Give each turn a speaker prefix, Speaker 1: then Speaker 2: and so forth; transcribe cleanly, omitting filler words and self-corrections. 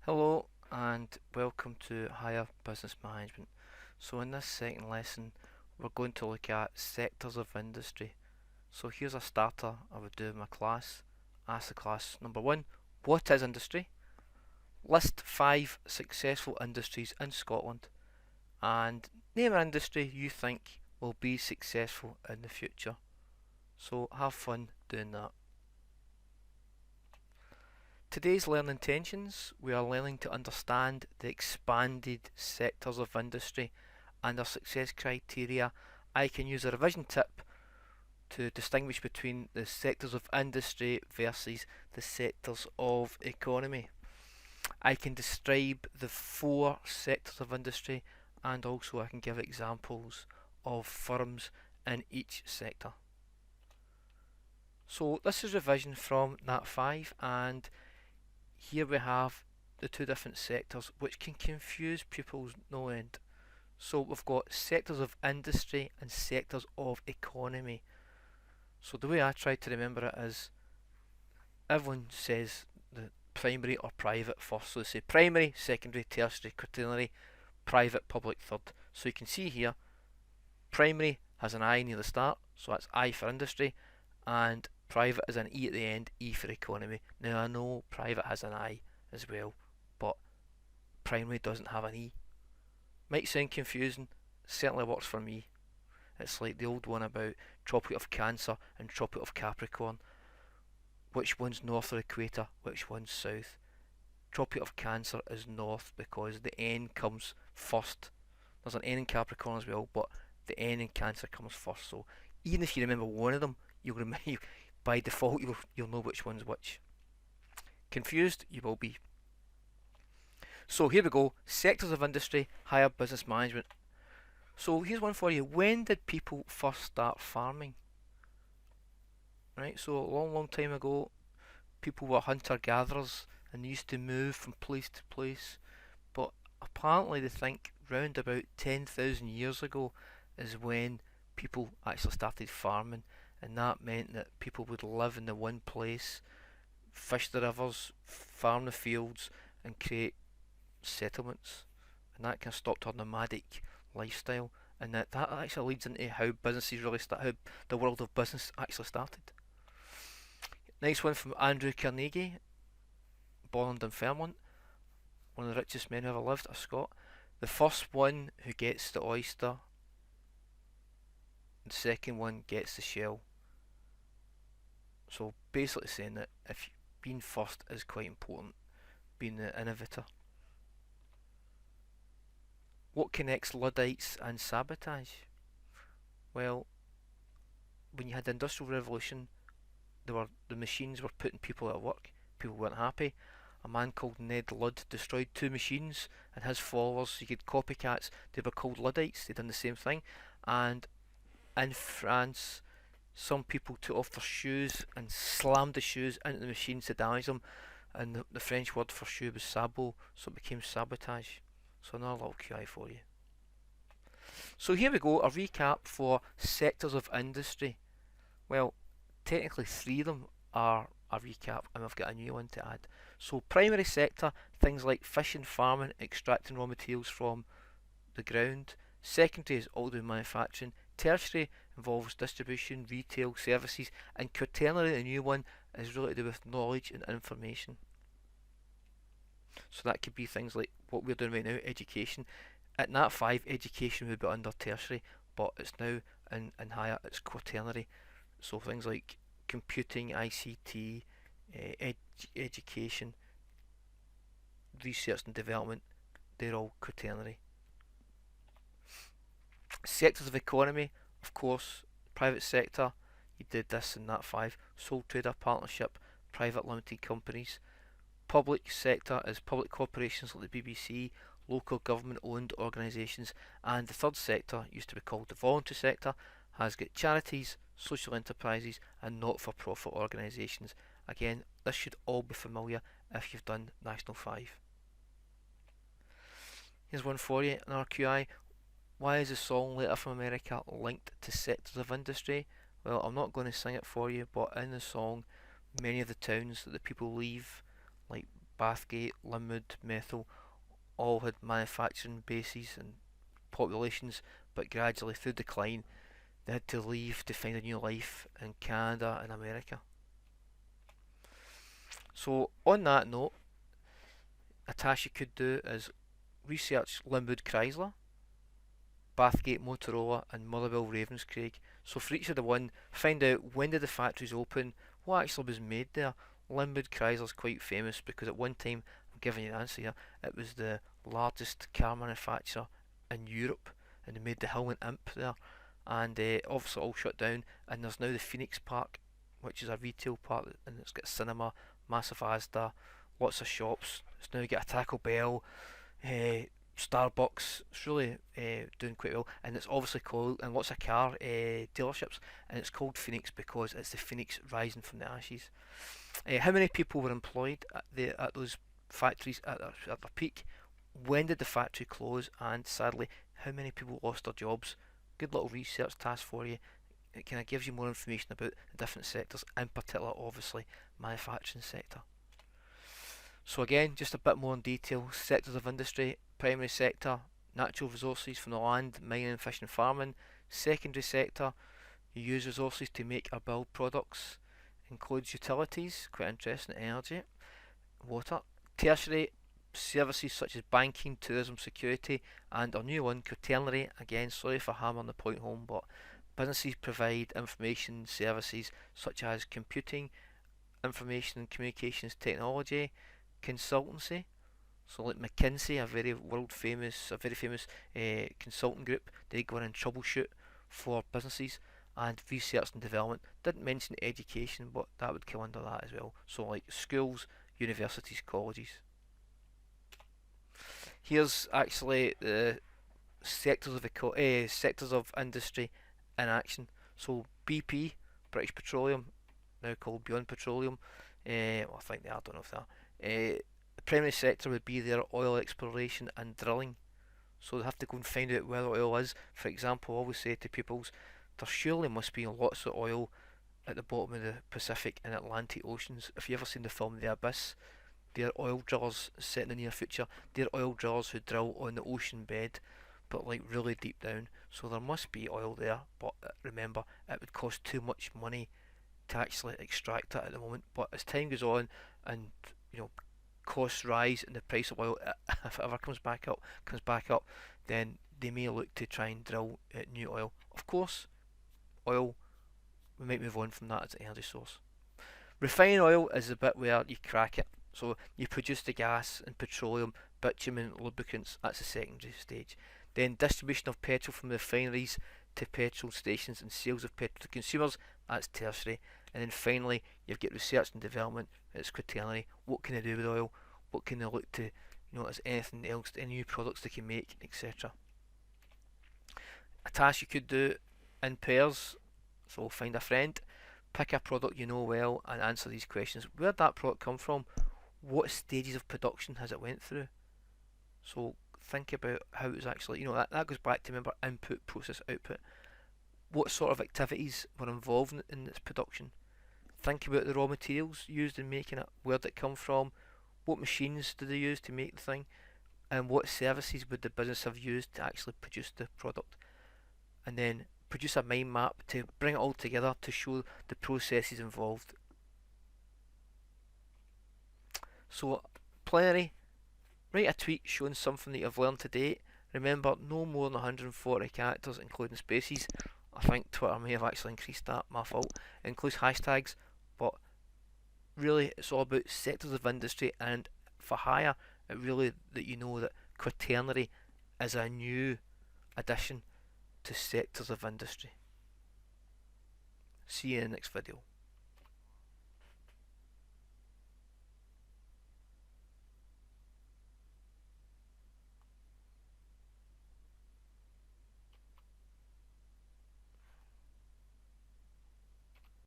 Speaker 1: Hello and welcome to Higher Business Management. So in this second lesson we're going to look at sectors of industry. So here's a starter I would do in my class. Ask the class number one, what is industry? List 5 successful industries in Scotland and name an industry you think will be successful in the future. So have fun doing that. Today's learning intentions, we are learning to understand the expanded sectors of industry and their success criteria. I can use a revision tip to distinguish between the sectors of industry versus the sectors of economy. I can describe the 4 sectors of industry and also I can give examples of firms in each sector. So this is revision from Nat 5 and here we have the 2 different sectors which can confuse pupils no end. So we've got sectors of industry and sectors of economy. So the way I try to remember it is everyone says the primary or private first. So they say primary, secondary, tertiary, quaternary, private, public, third. So you can see here primary has an I near the start, so that's I for industry, and private is an E at the end, E for economy. Now I know private has an I as well, but primary doesn't have an E. Might sound confusing, certainly works for me. It's like the old one about tropic of Cancer and tropic of Capricorn. Which one's north of the equator, which one's south? Tropic of Cancer is north because the N comes first. There's an N in Capricorn as well, but the N in Cancer comes first. So even if you remember one of them, you'll remember by default you'll know which one's which. Confused? You will be. So here we go. Sectors of industry, higher business management. So here's one for you. When did people first start farming? Right, so a long time ago, people were hunter-gatherers and they used to move from place to place. But apparently they think round about 10,000 years ago is when people actually started farming, and that meant that people would live in the one place, fish the rivers, farm the fields, and create settlements, and that kind of stopped our nomadic lifestyle, and that actually leads into how businesses really start, how the world of business actually started. Next one from Andrew Carnegie, born in Dunfermline, one of the richest men who ever lived, a Scot. The first one who gets the oyster, the second one gets the shell. So basically saying that if being first is quite important, being the innovator. What connects Luddites and sabotage? Well, when you had the Industrial Revolution, the machines were putting people out of work. People weren't happy. A man called Ned Ludd destroyed 2 machines, and his followers, you get copycats, they were called Luddites. They done the same thing. And in France, some people took off their shoes and slammed the shoes into the machines to damage them. And the French word for shoe was sabot, so it became sabotage. So another little QI for you. So here we go, a recap for sectors of industry. Well, technically 3 of them are a recap, and I've got a new one to add. So primary sector, things like fishing, farming, extracting raw materials from the ground. Secondary is all doing manufacturing. Tertiary involves distribution, retail, services, and quaternary, the new one, is really to do with knowledge and information. So that could be things like what we're doing right now, education. At Nat 5, education would be under tertiary, but it's now in higher, it's quaternary. So things like computing, ICT, education, research and development, they're all quaternary. Sectors of economy, of course, private sector, you did this in Nat 5, sole trader partnership, private limited companies. Public sector is public corporations like the BBC, local government owned organisations, and the third sector used to be called the voluntary sector, has got charities, social enterprises, and not for profit organisations. Again, this should all be familiar if you've done National 5. Here's one for you, an RQI. Why is the song Letter from America linked to sectors of industry? Well, I'm not going to sing it for you, but in the song, many of the towns that the people leave, like Bathgate, Linwood, Methil all had manufacturing bases and populations, but gradually through decline they had to leave to find a new life in Canada and America. So on that note, a task you could do is research Linwood Chrysler, Bathgate Motorola and Motherwell Ravenscraig. So for each of the one, find out when did the factories open, what actually was made there. Linwood Chrysler is quite famous because at one time, I'm giving you the answer here, it was the largest car manufacturer in Europe and they made the Hill and Imp there. And obviously all shut down, and there's now the Phoenix Park, which is a retail park, and it's got a cinema, massive Asda, lots of shops. It's now got a Taco Bell, Starbucks. It's really doing quite well, and it's obviously called, and lots of car dealerships, and it's called Phoenix because it's the phoenix rising from the ashes. How many people were employed at those factories at their peak? When did the factory close? And sadly, how many people lost their jobs? Good little research task for you. It kind of gives you more information about the different sectors, in particular, obviously, manufacturing sector. So again, just a bit more in detail. Sectors of industry: primary sector, natural resources from the land, mining, fishing, farming. Secondary sector, you use resources to make or build products. Includes utilities, quite interesting, energy, water. Tertiary, services such as banking, tourism, security, and our new one, Quaternary. Again, sorry for hammering the point home, but businesses provide information services such as computing, information and communications technology, consultancy. So like McKinsey, a very famous consulting group, they go in and troubleshoot for businesses. And research and development. Didn't mention education, but that would come under that as well. So like schools, universities, colleges. Here's actually the sectors of industry in action. So BP, British Petroleum, now called Beyond Petroleum. Well, I think they are, I don't know if they are. The primary sector would be their oil exploration and drilling. So they have to go and find out where the oil is. For example, I always say to peoples, there surely must be lots of oil at the bottom of the Pacific and Atlantic Oceans. If you ever seen the film The Abyss, they're oil drillers set in the near future. They're oil drillers who drill on the ocean bed, but like really deep down. So there must be oil there, but remember, it would cost too much money to actually extract it at the moment. But as time goes on, and you know, costs rise and the price of oil, if it ever comes back up, then they may look to try and drill new oil. Of course, oil, we might move on from that as an energy source. Refining oil is the bit where you crack it. So you produce the gas and petroleum, bitumen, lubricants. That's the secondary stage. Then distribution of petrol from the refineries to petrol stations and sales of petrol to consumers. That's tertiary. And then finally, you've got research and development. It's quaternary. What can they do with oil? What can they look to? Is anything else, any new products they can make, etc. A task you could do in pairs. So find a friend, pick a product you know well, and answer these questions. Where did that product come from? What stages of production has it went through? So think about how it was actually, that goes back to, remember, input, process, output. What sort of activities were involved in its production? Think about the raw materials used in making it. Where did it come from? What machines did they use to make the thing? And what services would the business have used to actually produce the product? And then produce a mind map to bring it all together to show the processes involved. So, plenary, write a tweet showing something that you've learned today. Remember, no more than 140 characters, including spaces. I think Twitter may have actually increased that, my fault. It includes hashtags, but really it's all about sectors of industry, and for hire, it really that you know that Quaternary is a new addition to sectors of industry. See you in the next video.